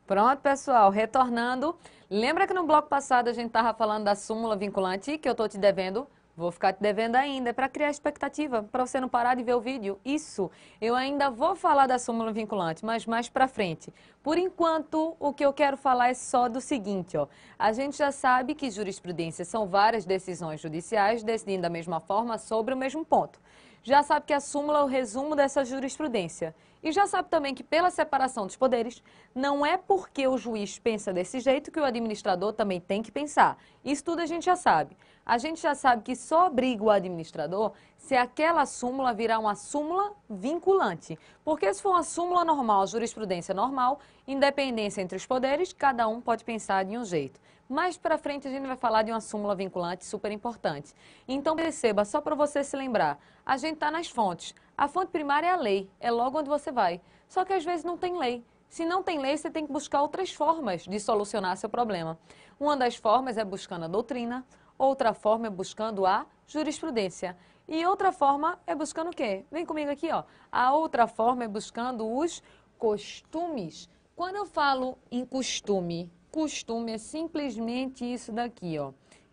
Pronto, pessoal, retornando. Lembra que no bloco passado a gente estava falando da súmula vinculante que eu estou te devendo? Vou ficar te devendo ainda, é para criar expectativa, para você não parar de ver o vídeo. Isso, eu ainda vou falar da súmula vinculante, mas mais para frente. Por enquanto, o que eu quero falar é só do seguinte, ó. A gente já sabe que jurisprudência são várias decisões judiciais decidindo da mesma forma sobre o mesmo ponto. Já sabe que a súmula é o resumo dessa jurisprudência. E já sabe também que pela separação dos poderes, não é porque o juiz pensa desse jeito que o administrador também tem que pensar. Isso tudo a gente já sabe. A gente já sabe que só obriga o administrador se aquela súmula virar uma súmula vinculante. Porque se for uma súmula normal, jurisprudência normal, independência entre os poderes, cada um pode pensar de um jeito. Mais para frente a gente vai falar de uma súmula vinculante super importante. Então perceba, só para você se lembrar, a gente está nas fontes. A fonte primária é a lei, é logo onde você vai. Só que às vezes não tem lei. Se não tem lei, você tem que buscar outras formas de solucionar seu problema. Uma das formas é buscando a doutrina, outra forma é buscando a jurisprudência. E outra forma é buscando o quê? Vem comigo aqui, ó. A outra forma é buscando os costumes. Quando eu falo em costume, costume é simplesmente isso daqui, ó.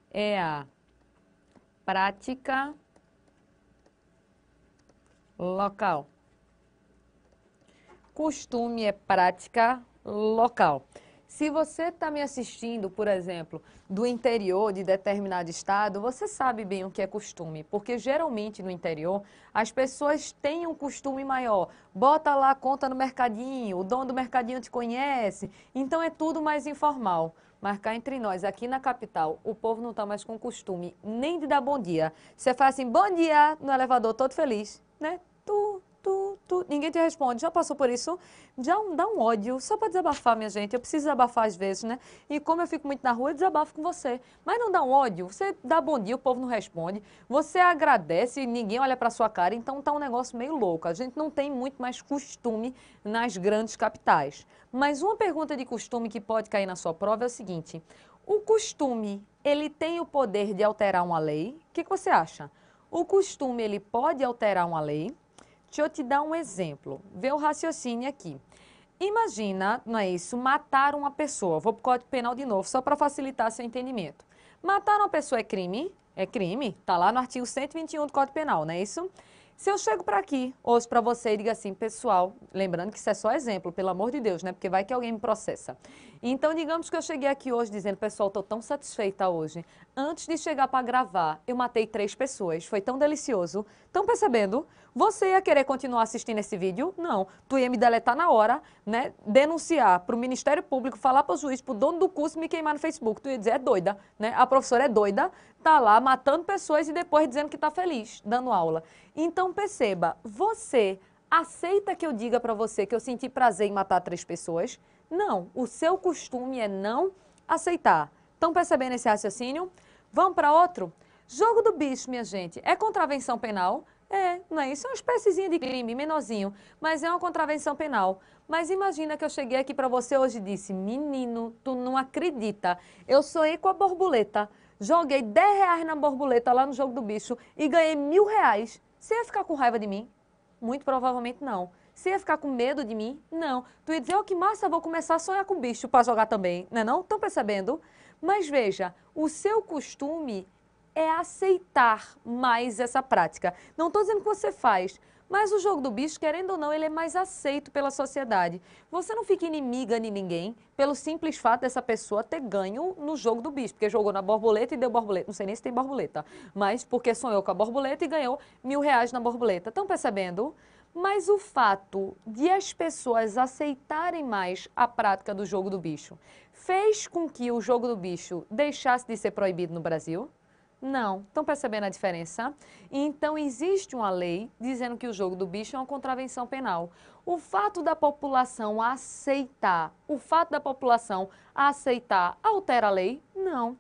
É a prática local. Costume é prática local. Se você está me assistindo, por exemplo, do interior de determinado estado, você sabe bem o que é costume, porque geralmente no interior as pessoas têm um costume maior. Bota lá a conta no mercadinho, o dono do mercadinho te conhece, então é tudo mais informal. Mas cá entre nós, aqui na capital, o povo não está mais com costume nem de dar bom dia. Você faz assim, bom dia, no elevador, todo feliz, né? Ninguém te responde. Já passou por isso? Já dá um ódio. Só para desabafar, minha gente. Eu preciso desabafar às vezes, né? E como eu fico muito na rua, eu desabafo com você. Mas não dá um ódio. Você dá bom dia, o povo não responde. Você agradece, ninguém olha para sua cara. Então tá um negócio meio louco. A gente não tem muito mais costume nas grandes capitais. Mas uma pergunta de costume que pode cair na sua prova é o seguinte: o costume, ele tem o poder de alterar uma lei? O que você acha? O costume, ele pode alterar uma lei? Deixa eu te dar um exemplo. Vê o raciocínio aqui. Imagina, não é isso, matar uma pessoa. Vou para o Código Penal de novo, só para facilitar seu entendimento. Matar uma pessoa é crime? É crime. Está lá no artigo 121 do Código Penal, não é isso? Se eu chego para aqui, hoje para você e digo assim, pessoal, lembrando que isso é só exemplo, pelo amor de Deus, né? Porque vai que alguém me processa. Então, digamos que eu cheguei aqui hoje dizendo, pessoal, estou tão satisfeita hoje. Antes de chegar para gravar, eu matei 3 pessoas. Foi tão delicioso. Estão percebendo? Você ia querer continuar assistindo esse vídeo? Não. Tu ia me deletar na hora, né? Denunciar para o Ministério Público, falar para o juiz, para o dono do curso me queimar no Facebook. Tu ia dizer, é doida, né? A professora é doida, tá lá matando pessoas e depois dizendo que está feliz, dando aula. Então perceba, você aceita que eu diga para você que eu senti prazer em matar 3 pessoas? Não, o seu costume é não aceitar. Estão percebendo esse raciocínio? Vamos para outro? Jogo do bicho, minha gente, é contravenção penal? É, não é isso? É uma espéciezinha de crime, menorzinho, mas é uma contravenção penal. Mas imagina que eu cheguei aqui para você hoje e disse, menino, tu não acredita, eu sonhei com a borboleta, joguei 10 reais na borboleta lá no jogo do bicho e ganhei 1.000 reais. Você ia ficar com raiva de mim? Muito provavelmente não. Você ia ficar com medo de mim? Não. Tu ia dizer, oh, que massa, vou começar a sonhar com bicho para jogar também, não é não? Estão percebendo? Mas veja, o seu costume é aceitar mais essa prática. Não estou dizendo que você faz, mas o jogo do bicho, querendo ou não, ele é mais aceito pela sociedade. Você não fica inimiga de ninguém pelo simples fato dessa pessoa ter ganho no jogo do bicho, porque jogou na borboleta e deu borboleta. Não sei nem se tem borboleta, mas porque sonhou com a borboleta e ganhou 1.000 reais na borboleta. Estão percebendo? Mas o fato de as pessoas aceitarem mais a prática do jogo do bicho fez com que o jogo do bicho deixasse de ser proibido no Brasil? Não. Estão percebendo a diferença? Então, existe uma lei dizendo que o jogo do bicho é uma contravenção penal. O fato da população aceitar altera a lei? Não.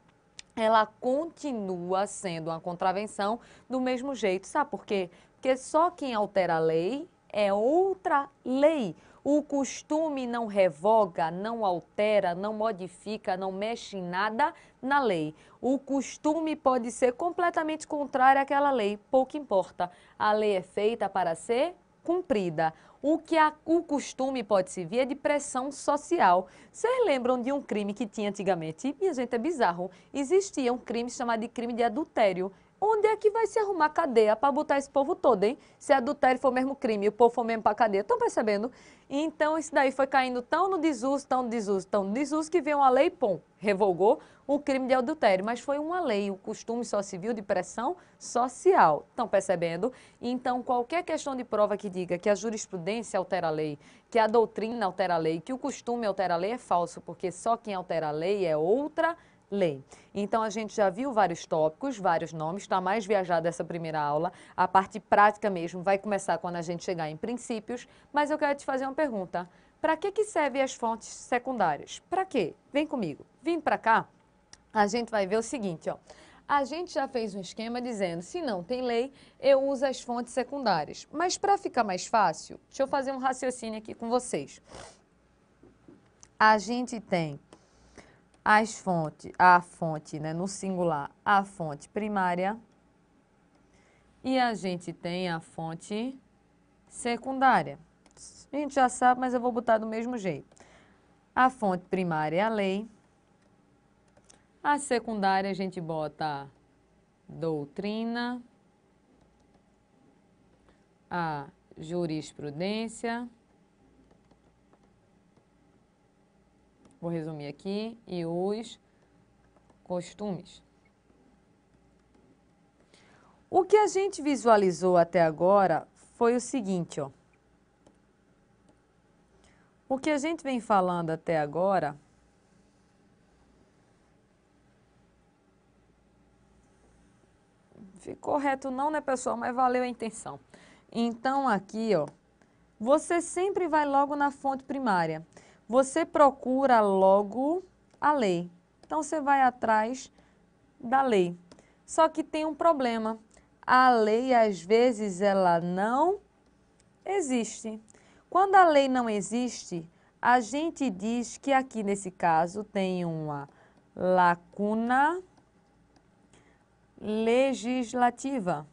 Ela continua sendo uma contravenção do mesmo jeito. Sabe por quê? Porque só quem altera a lei é outra lei. O costume não revoga, não altera, não modifica, não mexe em nada na lei. O costume pode ser completamente contrário àquela lei, pouco importa. A lei é feita para ser cumprida. O costume pode servir é de pressão social. Vocês lembram de um crime que tinha antigamente? Minha gente, é bizarro. Existia um crime chamado de crime de adultério. Onde é que vai se arrumar cadeia para botar esse povo todo, hein? Se adultério for o mesmo crime e o povo for mesmo para cadeia. Estão percebendo? Então, isso daí foi caindo tão no desuso, tão no desuso, tão no desuso, que veio uma lei, pum, revogou o crime de adultério. Mas foi uma lei, o costume só civil de pressão social. Estão percebendo? Então, qualquer questão de prova que diga que a jurisprudência altera a lei, que a doutrina altera a lei, que o costume altera a lei, é falso, porque só quem altera a lei é outra lei. Então, a gente já viu vários tópicos, vários nomes, está mais viajada essa primeira aula. A parte prática mesmo vai começar quando a gente chegar em princípios, mas eu quero te fazer uma pergunta. Para que servem as fontes secundárias? Para quê? Vem comigo. Vindo para cá, a gente vai ver o seguinte, ó. A gente já fez um esquema dizendo, se não tem lei, eu uso as fontes secundárias. Mas para ficar mais fácil, deixa eu fazer um raciocínio aqui com vocês. A gente tem a fonte, né, no singular, a fonte primária, e a gente tem a fonte secundária. A gente já sabe, mas eu vou botar do mesmo jeito. A fonte primária é a lei, a secundária a gente bota a doutrina, a jurisprudência, vou resumir aqui, e os costumes. O que a gente visualizou até agora foi o seguinte, ó. O que a gente vem falando até agora ficou reto não, né, pessoal? Mas valeu a intenção. Então, aqui, ó, você sempre vai logo na fonte primária. Você procura logo a lei. Então, você vai atrás da lei. Só que tem um problema. A lei, às vezes, ela não existe. Quando a lei não existe, a gente diz que aqui, nesse caso, tem uma lacuna legislativa.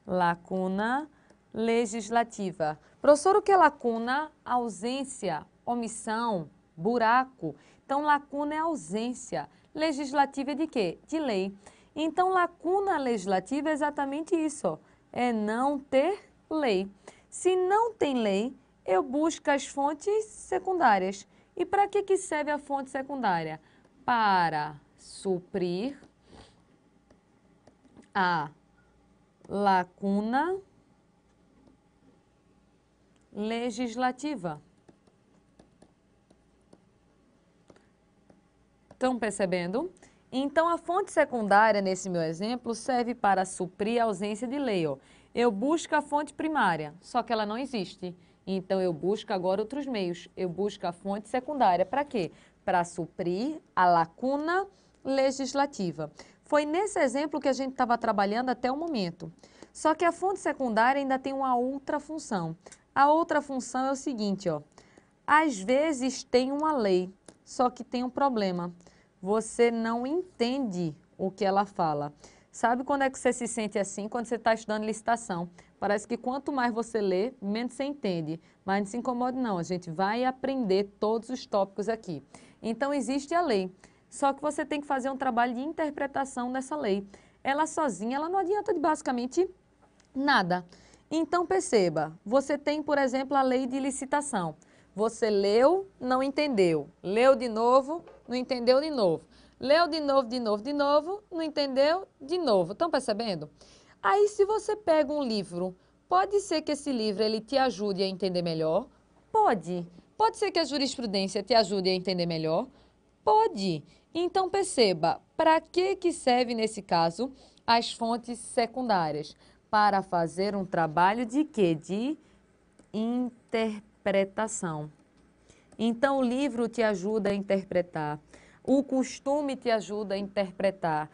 Lacuna legislativa. Professor, o que é lacuna? Ausência, omissão, buraco. Então, lacuna é ausência. Legislativa é de quê? De lei. Então, lacuna legislativa é exatamente isso, ó, é não ter lei. Se não tem lei, eu busco as fontes secundárias. E para que serve a fonte secundária? Para suprir a lacuna legislativa. Estão percebendo? Então, a fonte secundária, nesse meu exemplo, serve para suprir a ausência de lei. Ó. Eu busco a fonte primária, só que ela não existe. Então, eu busco agora outros meios. Eu busco a fonte secundária. Para quê? Para suprir a lacuna legislativa. Foi nesse exemplo que a gente estava trabalhando até o momento. Só que a fonte secundária ainda tem uma outra função. A outra função é o seguinte, ó. Às vezes tem uma lei, só que tem um problema. Você não entende o que ela fala. Sabe quando é que você se sente assim? Quando você está estudando licitação. Parece que quanto mais você lê, menos você entende. Mas não se incomode não, a gente vai aprender todos os tópicos aqui. Então existe a lei, só que você tem que fazer um trabalho de interpretação dessa lei. Ela sozinha, ela não adianta de basicamente nada. Então perceba, você tem, por exemplo, a lei de licitação. Você leu, não entendeu. Leu de novo, não entendeu de novo. Leu de novo, não entendeu de novo. Estão percebendo? Aí, se você pega um livro, pode ser que esse livro ele te ajude a entender melhor? Pode. Pode ser que a jurisprudência te ajude a entender melhor? Pode. Então, perceba, para que serve, nesse caso, as fontes secundárias? Para fazer um trabalho de quê? De interpretação. Então, o livro te ajuda a interpretar, o costume te ajuda a interpretar,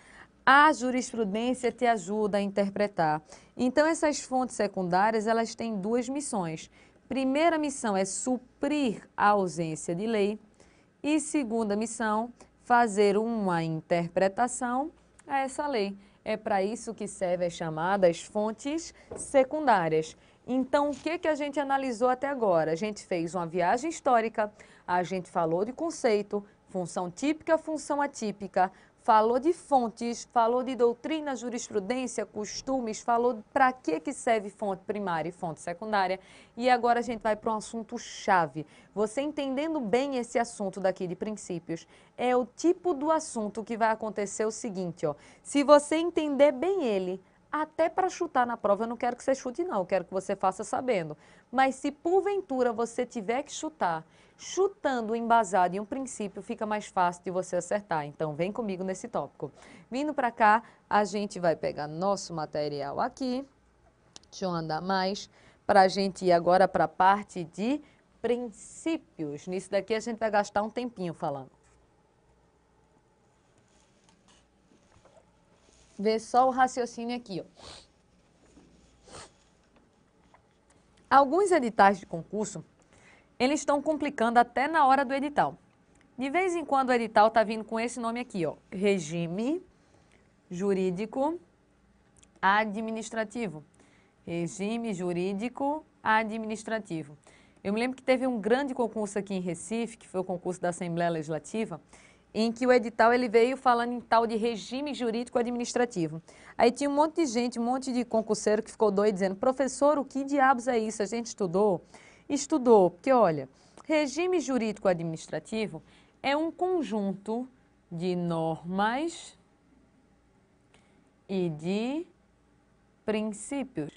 a jurisprudência te ajuda a interpretar. Então, essas fontes secundárias, elas têm duas missões. Primeira missão é suprir a ausência de lei e segunda missão, fazer uma interpretação a essa lei. É para isso que servem as chamadas fontes secundárias. Então, o que que a gente analisou até agora? A gente fez uma viagem histórica, a gente falou de conceito, função típica, função atípica, falou de fontes, falou de doutrina, jurisprudência, costumes, falou para que serve fonte primária e fonte secundária. E agora a gente vai para um assunto chave. Você entendendo bem esse assunto daqui de princípios, é o tipo do assunto que vai acontecer o seguinte, ó. Se você entender bem ele, até para chutar na prova, eu não quero que você chute não, eu quero que você faça sabendo. Mas se porventura você tiver que chutar, chutando embasado em um princípio, fica mais fácil de você acertar. Então, vem comigo nesse tópico. Vindo para cá, a gente vai pegar nosso material aqui. Deixa eu andar mais, para a gente ir agora para a parte de princípios. Nisso daqui a gente vai gastar um tempinho falando. Vê só o raciocínio aqui, ó. Alguns editais de concurso, eles estão complicando até na hora do edital. De vez em quando o edital está vindo com esse nome aqui, ó, regime jurídico administrativo. Regime jurídico administrativo. Eu me lembro que teve um grande concurso aqui em Recife, que foi o concurso da Assembleia Legislativa, em que o edital ele veio falando em tal de regime jurídico administrativo. Aí tinha um monte de gente, um monte de concurseiro que ficou doido dizendo, professor, o que diabos é isso? A gente estudou? Estudou, porque olha, regime jurídico administrativo é um conjunto de normas e de princípios.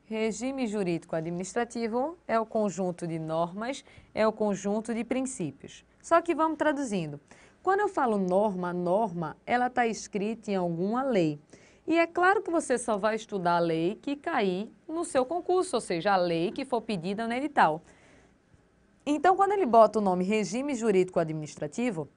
Regime jurídico administrativo é o conjunto de normas, é o conjunto de princípios. Só que vamos traduzindo. Quando eu falo norma, a norma, ela está escrita em alguma lei. E é claro que você só vai estudar a lei que cair no seu concurso, ou seja, a lei que for pedida no edital. Então, quando ele bota o nome regime jurídico administrativo,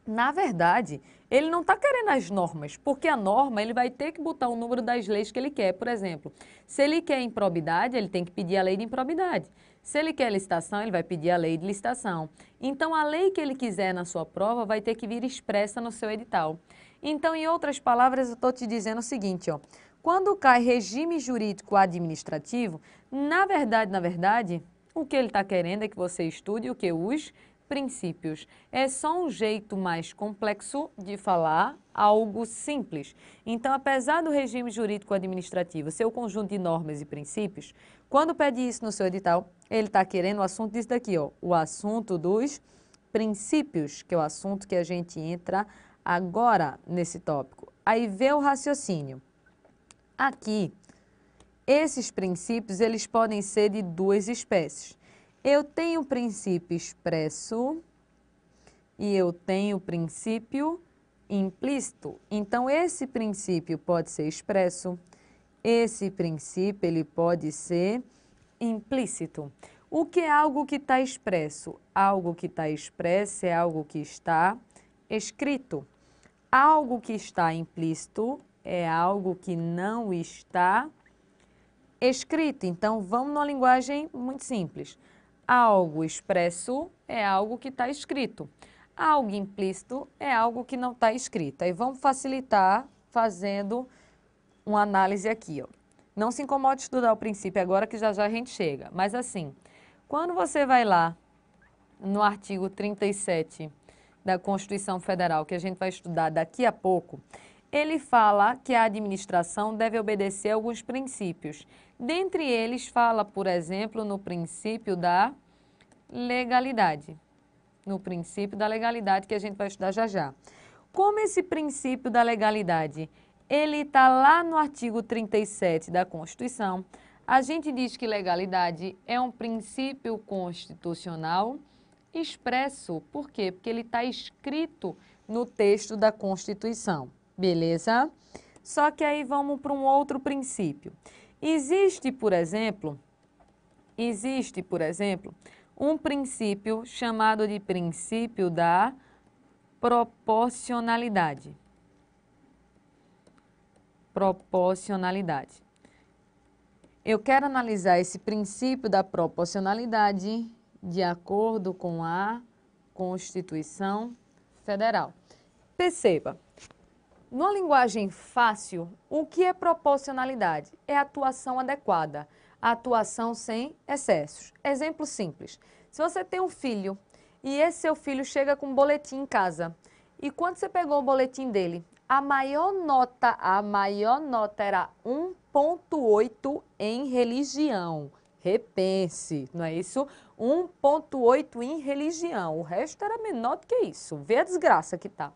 na verdade, ele não está querendo as normas, porque a norma ele vai ter que botar o número das leis que ele quer. Por exemplo, se ele quer improbidade, ele tem que pedir a lei de improbidade. Se ele quer licitação, ele vai pedir a lei de licitação. Então, a lei que ele quiser na sua prova vai ter que vir expressa no seu edital. Então, em outras palavras, eu estou te dizendo o seguinte, ó. Quando cai regime jurídico administrativo, na verdade, o que ele está querendo é que você estude o que os princípios. É só um jeito mais complexo de falar algo simples. Então, apesar do regime jurídico administrativo ser o conjunto de normas e princípios, quando pede isso no seu edital, ele está querendo o assunto disso daqui, ó, o assunto dos princípios, que é o assunto que a gente entra agora nesse tópico. Aí vê o raciocínio. Aqui, esses princípios, eles podem ser de duas espécies. Eu tenho princípio expresso e eu tenho princípio implícito. Então, esse princípio pode ser expresso, esse princípio ele pode ser implícito. O que é algo que está expresso? Algo que está expresso é algo que está escrito. Algo que está implícito é algo que não está escrito. Então, vamos numa linguagem muito simples. Algo expresso é algo que está escrito. Algo implícito é algo que não está escrito. Aí vamos facilitar fazendo uma análise aqui, ó. Não se incomode de estudar o princípio agora que já a gente chega. Mas assim, quando você vai lá no artigo 37 da Constituição Federal, que a gente vai estudar daqui a pouco, ele fala que a administração deve obedecer a alguns princípios. Dentre eles, fala, por exemplo, no princípio da legalidade. No princípio da legalidade, que a gente vai estudar já. Como esse princípio da legalidade, ele está lá no artigo 37 da Constituição, a gente diz que legalidade é um princípio constitucional expresso. Por quê? Porque ele está escrito no texto da Constituição. Beleza? Só que aí vamos para um outro princípio. Existe, por exemplo, um princípio chamado de princípio da proporcionalidade. Proporcionalidade. Eu quero analisar esse princípio da proporcionalidade de acordo com a Constituição Federal. Perceba. Numa linguagem fácil, o que é proporcionalidade? É atuação adequada. atuação sem excessos. Exemplo simples. Se você tem um filho e esse seu filho chega com um boletim em casa, e quando você pegou o boletim dele, a maior nota era 1,8 em religião. Repense, não é isso? 1,8 em religião. O resto era menor do que isso. Vê a desgraça que tá.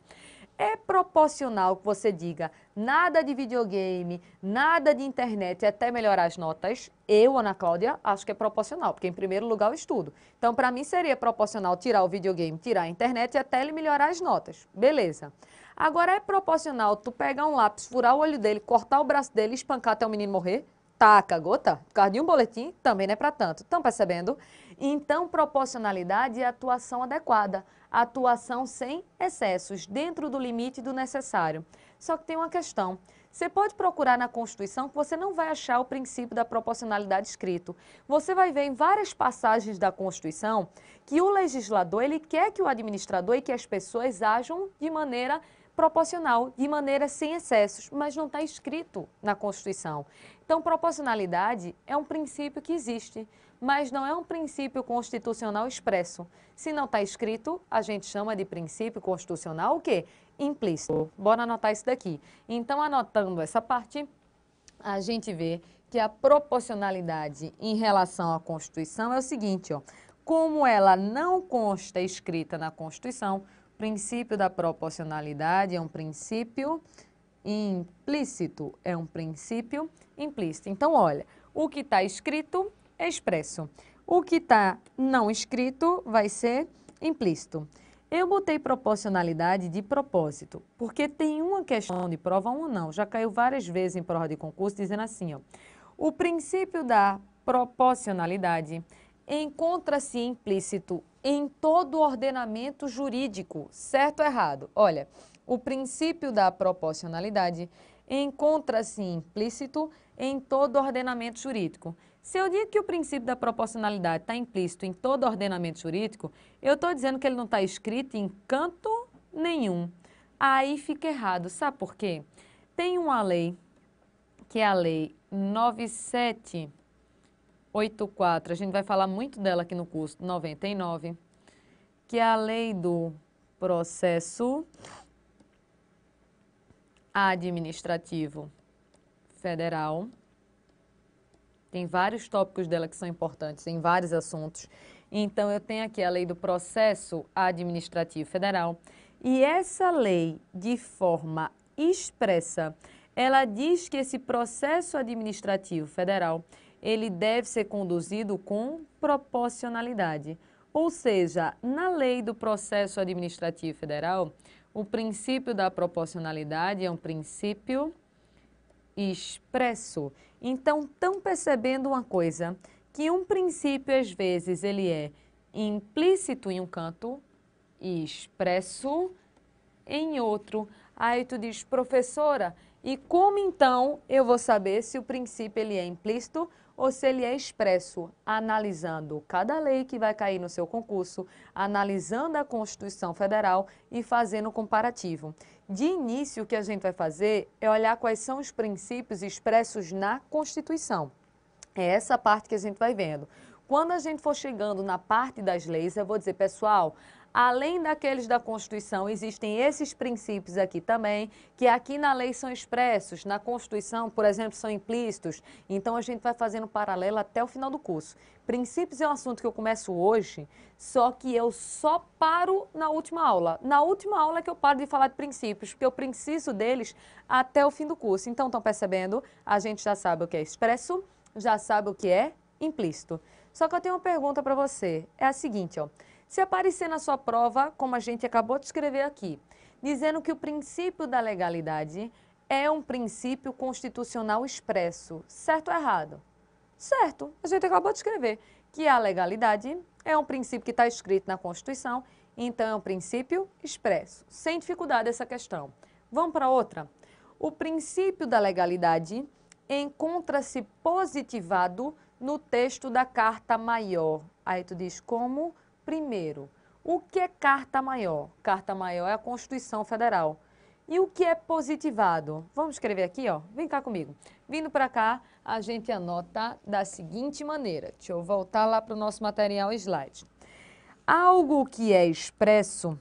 É proporcional que você diga nada de videogame, nada de internet até melhorar as notas? Eu, Ana Cláudia, acho que é proporcional, porque em primeiro lugar eu estudo. Então, para mim seria proporcional tirar o videogame, tirar a internet e até ele melhorar as notas. Beleza. Agora é proporcional tu pegar um lápis, furar o olho dele, cortar o braço dele e espancar até o menino morrer? Taca, gota, por causa de um boletim, também não é para tanto. Estão percebendo? Então, proporcionalidade é atuação adequada, atuação sem excessos, dentro do limite do necessário. Só que tem uma questão. Você pode procurar na Constituição que você não vai achar o princípio da proporcionalidade escrito. Você vai ver em várias passagens da Constituição que o legislador ele quer que o administrador e que as pessoas ajam de maneira proporcional, de maneira sem excessos, mas não está escrito na Constituição. Então, proporcionalidade é um princípio que existe, mas não é um princípio constitucional expresso. Se não está escrito, a gente chama de princípio constitucional o quê? Implícito. Bora anotar isso daqui. Então, anotando essa parte, a gente vê que a proporcionalidade em relação à Constituição é o seguinte, ó. Como ela não consta escrita na Constituição, o princípio da proporcionalidade é um princípio implícito, é um princípio implícito. Então, olha, o que está escrito é expresso. O que está não escrito vai ser implícito. Eu botei proporcionalidade de propósito, porque tem uma questão de prova 1 não, já caiu várias vezes em prova de concurso dizendo assim, ó, o princípio da proporcionalidade encontra-se implícito em todo ordenamento jurídico, certo ou errado? Olha, o princípio da proporcionalidade encontra-se implícito em todo ordenamento jurídico. Se eu digo que o princípio da proporcionalidade está implícito em todo ordenamento jurídico, eu estou dizendo que ele não está escrito em canto nenhum. Aí fica errado. Sabe por quê? Tem uma lei, que é a Lei 9784, a gente vai falar muito dela aqui no curso 99, que é a Lei do Processo Administrativo Federal. Tem vários tópicos dela que são importantes em vários assuntos. Então, eu tenho aqui a Lei do Processo Administrativo Federal. E essa lei, de forma expressa, ela diz que esse processo administrativo federal, ele deve ser conduzido com proporcionalidade. Ou seja, na Lei do Processo Administrativo Federal, o princípio da proporcionalidade é um princípio expresso. Então, estão percebendo uma coisa, que um princípio, às vezes, ele é implícito em um canto e expresso em outro. Aí tu diz, professora, e como então eu vou saber se o princípio ele é implícito ou se ele é expresso? Analisando cada lei que vai cair no seu concurso, analisando a Constituição Federal e fazendo comparativo. De início, o que a gente vai fazer é olhar quais são os princípios expressos na Constituição. É essa parte que a gente vai vendo. Quando a gente for chegando na parte das leis, eu vou dizer, pessoal, além daqueles da Constituição, existem esses princípios aqui também, que aqui na lei são expressos, na Constituição, por exemplo, são implícitos. Então, a gente vai fazendo paralelo até o final do curso. Princípios é um assunto que eu começo hoje, só que eu só paro na última aula. Na última aula é que eu paro de falar de princípios, porque eu preciso deles até o fim do curso. Então, estão percebendo? A gente já sabe o que é expresso, já sabe o que é implícito. Só que eu tenho uma pergunta para você. É a seguinte, ó. Se aparecer na sua prova, como a gente acabou de escrever aqui, dizendo que o princípio da legalidade é um princípio constitucional expresso, certo ou errado? Certo, a gente acabou de escrever que a legalidade é um princípio que está escrito na Constituição, então é um princípio expresso. Sem dificuldade essa questão. Vamos para outra. O princípio da legalidade encontra-se positivado no texto da Carta Maior. Aí tu diz como? Primeiro, o que é Carta Maior? Carta Maior é a Constituição Federal. E o que é positivado? Vamos escrever aqui, ó. Vem cá comigo. Vindo para cá, a gente anota da seguinte maneira. Deixa eu voltar lá para o nosso material slide. Algo que é expresso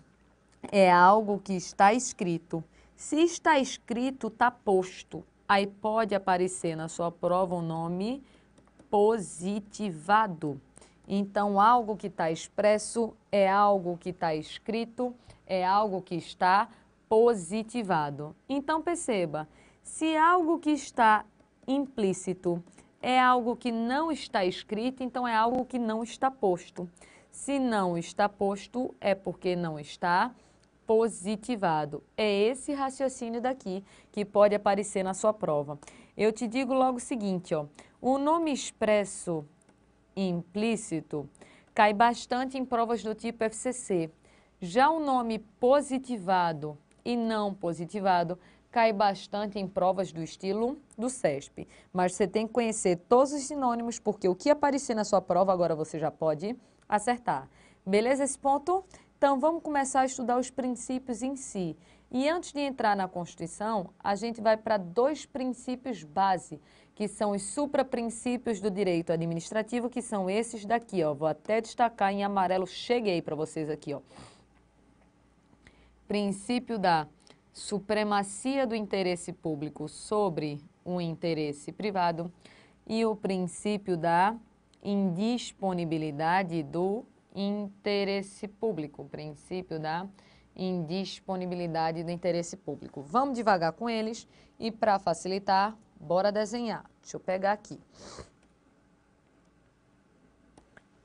é algo que está escrito. Se está escrito, está posto. Aí pode aparecer na sua prova o nome positivado. Então, algo que está expresso é algo que está escrito, é algo que está positivado. Então, perceba, se algo que está implícito é algo que não está escrito, então é algo que não está posto. Se não está posto, é porque não está positivado. É esse raciocínio daqui que pode aparecer na sua prova. Eu te digo logo o seguinte, ó, o nome expresso implícito cai bastante em provas do tipo FCC. Já o nome positivado e não positivado cai bastante em provas do estilo do CESP. Mas você tem que conhecer todos os sinônimos, porque o que aparecer na sua prova agora você já pode acertar. Beleza esse ponto? Então, vamos começar a estudar os princípios em si. E antes de entrar na Constituição, a gente vai para 2 princípios base, que são os supraprincípios do direito administrativo, que são esses daqui, ó. Vou até destacar em amarelo, cheguei para vocês aqui, ó. Princípio da supremacia do interesse público sobre o interesse privado e o princípio da indisponibilidade do interesse público, princípio da indisponibilidade do interesse público. Vamos devagar com eles e para facilitar, bora desenhar. Deixa eu pegar aqui.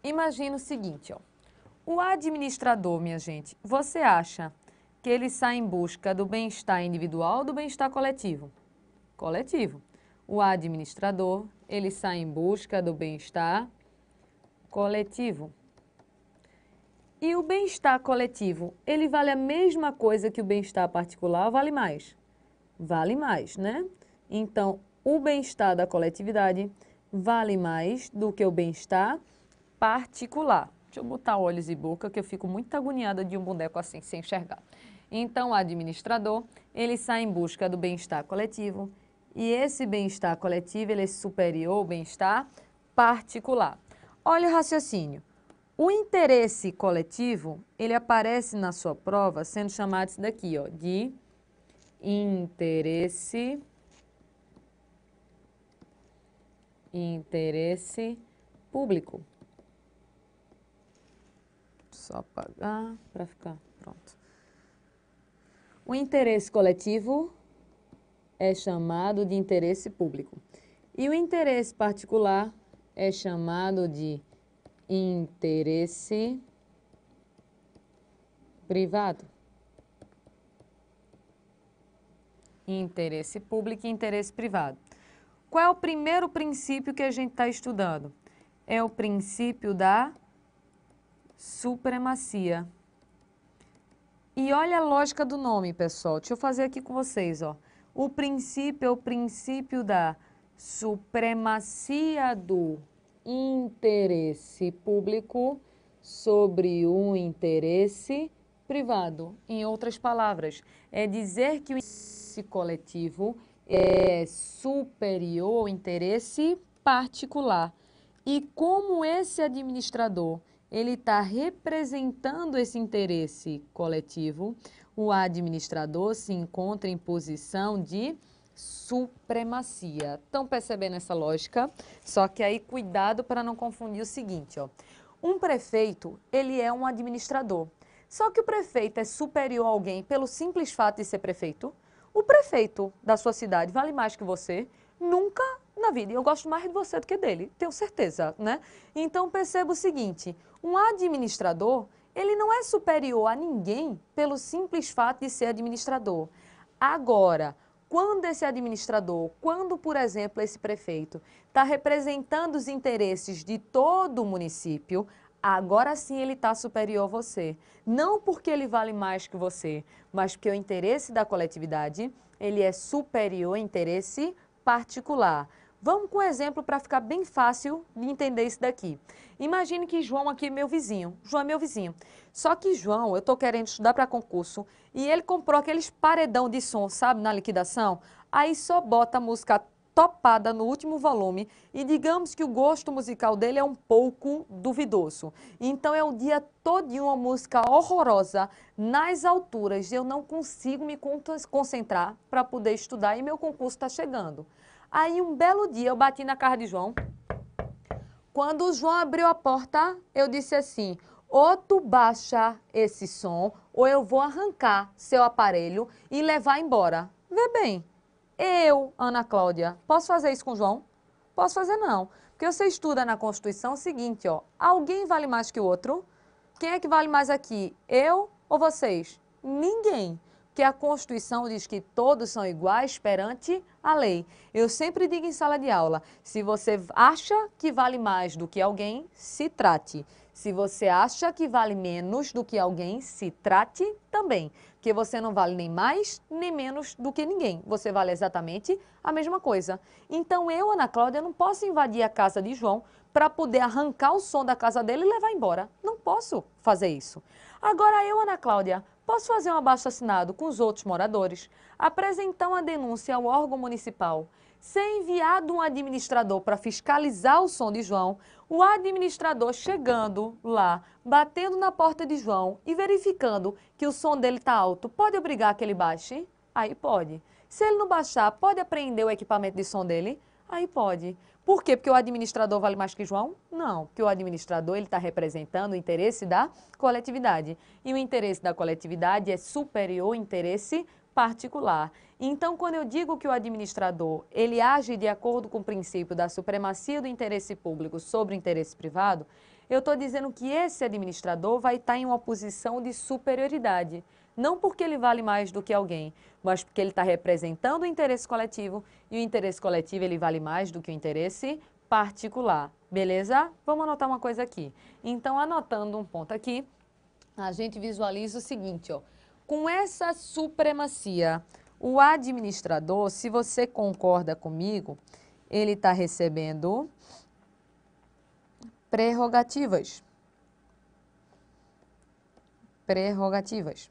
Imagina o seguinte, ó. O administrador, minha gente, você acha que ele sai em busca do bem-estar individual ou do bem-estar coletivo? Coletivo. O administrador, ele sai em busca do bem-estar coletivo. E o bem-estar coletivo, ele vale a mesma coisa que o bem-estar particular ou vale mais? Vale mais, né? Então, o bem-estar da coletividade vale mais do que o bem-estar particular. Deixa eu botar olhos e boca, que eu fico muito agoniada de um boneco assim, sem enxergar. Então, o administrador, ele sai em busca do bem-estar coletivo e esse bem-estar coletivo, ele é superior ao bem-estar particular. Olha o raciocínio. O interesse coletivo, ele aparece na sua prova sendo chamado isso daqui, ó, de interesse público. Só apagar para ficar pronto. O interesse coletivo é chamado de interesse público. E o interesse particular é chamado de interesse privado. Interesse público e interesse privado. Qual é o primeiro princípio que a gente está estudando? É o princípio da supremacia. E olha a lógica do nome, pessoal. Deixa eu fazer aqui com vocês, ó. O princípio é o princípio da supremacia do interesse público sobre o interesse privado. Em outras palavras, é dizer que o interesse coletivo é superior ao interesse particular. E como esse administrador ele está representando esse interesse coletivo, o administrador se encontra em posição de supremacia. Estão percebendo essa lógica? Só que aí cuidado para não confundir o seguinte, ó. Um prefeito, ele é um administrador. Só que o prefeito é superior a alguém pelo simples fato de ser prefeito? O prefeito da sua cidade vale mais que você? Nunca na vida. E eu gosto mais de você do que dele, tenho certeza, né? Então perceba o seguinte, um administrador, ele não é superior a ninguém pelo simples fato de ser administrador. Agora, quando esse administrador, quando, por exemplo, esse prefeito está representando os interesses de todo o município, agora sim ele está superior a você. Não porque ele vale mais que você, mas porque o interesse da coletividade, ele é superior ao interesse particular. Vamos com um exemplo para ficar bem fácil de entender isso daqui. Imagine que João aqui é meu vizinho. João é meu vizinho. Só que João, eu estou querendo estudar para concurso e ele comprou aqueles paredão de som, sabe, na liquidação. Aí só bota a música topada no último volume e digamos que o gosto musical dele é um pouco duvidoso. Então é o dia todo uma música horrorosa, nas alturas, eu não consigo me concentrar para poder estudar e meu concurso está chegando. Aí um belo dia eu bati na casa de João. Quando o João abriu a porta, eu disse assim, ou tu baixa esse som, ou eu vou arrancar seu aparelho e levar embora. Vê bem, eu, Ana Cláudia, posso fazer isso com o João? Posso fazer não, porque você estuda na Constituição o seguinte, ó, alguém vale mais que o outro? Quem é que vale mais aqui, eu ou vocês? Ninguém. Porque a Constituição diz que todos são iguais perante a lei. Eu sempre digo em sala de aula, se você acha que vale mais do que alguém, se trate. Se você acha que vale menos do que alguém, se trate também. Porque você não vale nem mais, nem menos do que ninguém. Você vale exatamente a mesma coisa. Então eu, Ana Cláudia, não posso invadir a casa de João para poder arrancar o som da casa dele e levar embora. Não posso fazer isso. Agora eu, Ana Cláudia, posso fazer um abaixo-assinado com os outros moradores, apresentar uma denúncia ao órgão municipal, ser enviado um administrador para fiscalizar o som de João, o administrador chegando lá, batendo na porta de João e verificando que o som dele está alto, pode obrigar que ele baixe? Aí pode. Se ele não baixar, pode apreender o equipamento de som dele? Aí pode. Por quê? Porque o administrador vale mais que João? Não, porque o administrador ele está representando o interesse da coletividade. E o interesse da coletividade é superior ao interesse particular. Então, quando eu digo que o administrador ele age de acordo com o princípio da supremacia do interesse público sobre o interesse privado, eu estou dizendo que esse administrador vai estar em uma posição de superioridade. Não porque ele vale mais do que alguém, mas porque ele está representando o interesse coletivo e o interesse coletivo ele vale mais do que o interesse particular. Beleza? Vamos anotar uma coisa aqui. Então, anotando um ponto aqui, a gente visualiza o seguinte, ó. Com essa supremacia, o administrador, se você concorda comigo, ele está recebendo prerrogativas. Prerrogativas.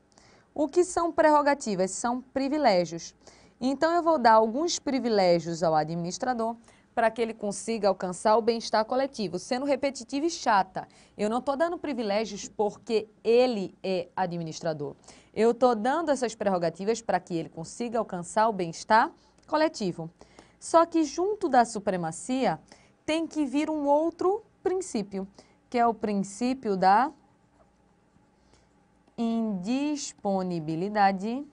O que são prerrogativas? São privilégios. Então, eu vou dar alguns privilégios ao administrador para que ele consiga alcançar o bem-estar coletivo, sendo repetitiva e chata. Eu não estou dando privilégios porque ele é administrador. Eu estou dando essas prerrogativas para que ele consiga alcançar o bem-estar coletivo. Só que junto da supremacia tem que vir um outro princípio, que é o princípio da indisponibilidade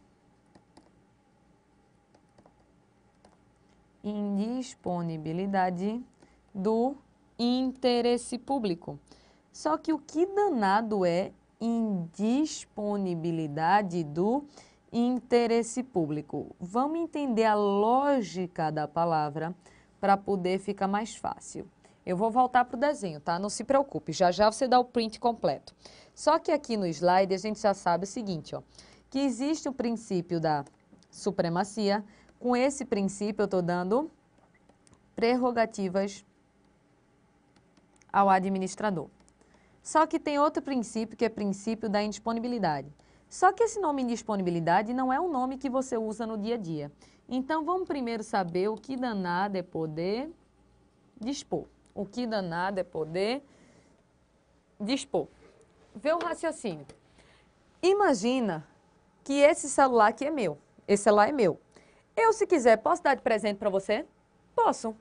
do interesse público. Só que o que danado é indisponibilidade do interesse público? Vamos entender a lógica da palavra para poder ficar mais fácil. Eu vou voltar para o desenho, tá? Não se preocupe, já já você dá o print completo. Só que aqui no slide a gente já sabe o seguinte, ó, que existe o princípio da supremacia. Com esse princípio eu estou dando prerrogativas ao administrador. Só que tem outro princípio que é o princípio da indisponibilidade. Só que esse nome indisponibilidade não é um nome que você usa no dia a dia. Então vamos primeiro saber o que danado é poder dispor. O que danado é poder dispor. Vê o raciocínio. Imagina que esse celular aqui é meu. Esse celular é meu. Eu, se quiser, posso dar de presente para você? Posso.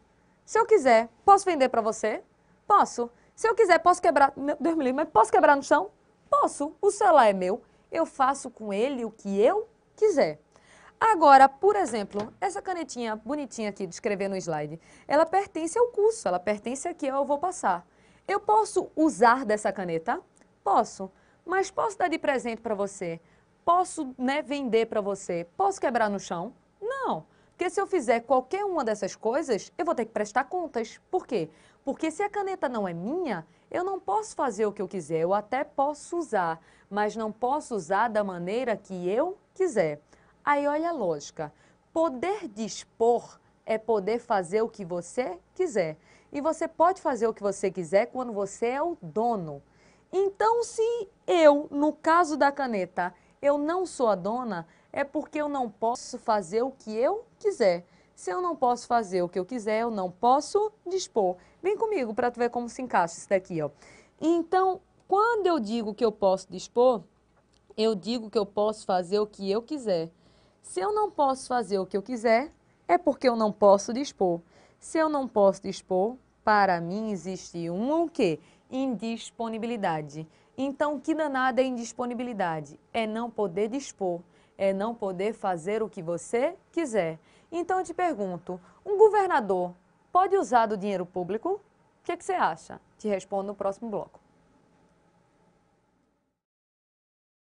Se eu quiser, posso vender para você? Posso. Se eu quiser, posso quebrar... Meu Deus me livre, mas posso quebrar no chão? Posso. O celular é meu. Eu faço com ele o que eu quiser. Agora, por exemplo, essa canetinha bonitinha aqui de escrever no slide, ela pertence ao curso, ela pertence aqui, eu vou passar. Eu posso usar dessa caneta? Posso. Mas posso dar de presente para você? Posso, vender para você? Posso quebrar no chão? Não. Porque se eu fizer qualquer uma dessas coisas, eu vou ter que prestar contas. Por quê? Porque se a caneta não é minha, eu não posso fazer o que eu quiser. Eu até posso usar, mas não posso usar da maneira que eu quiser. Aí olha a lógica. Poder dispor é poder fazer o que você quiser. E você pode fazer o que você quiser quando você é o dono. Então, se eu, no caso da caneta, eu não sou a dona, é porque eu não posso fazer o que eu quiser. Se eu não posso fazer o que eu quiser, eu não posso dispor. Vem comigo para tu ver como se encaixa isso daqui, ó. Então, quando eu digo que eu posso dispor, eu digo que eu posso fazer o que eu quiser. Se eu não posso fazer o que eu quiser, é porque eu não posso dispor. Se eu não posso dispor, para mim existe o quê? Indisponibilidade. Então, que danada é indisponibilidade? É não poder dispor, é não poder fazer o que você quiser. Então, eu te pergunto, um governador pode usar do dinheiro público? O que você acha? Te respondo no próximo bloco.